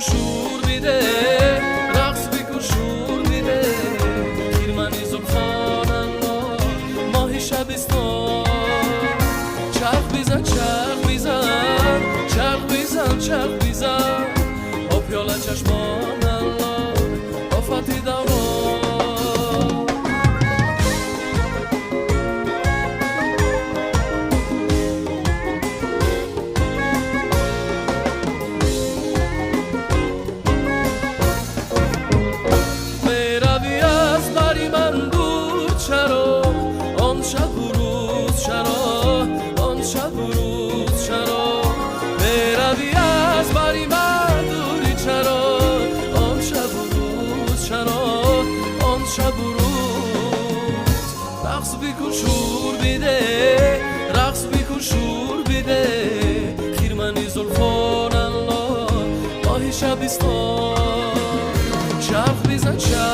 شور بیده رقص بکن شور بیده کیرمنی زلفان الله ماهی شبستان چرخ بیزن چرخ بیزن چرخ بیزن چرخ بیزن با پیاله چشمان الله آفتی دوان رقص بیکن شور بیده رقص بیکن شور بیده خیرمنی زلفان الله ماهی شبستان چرخ بیزن چرخ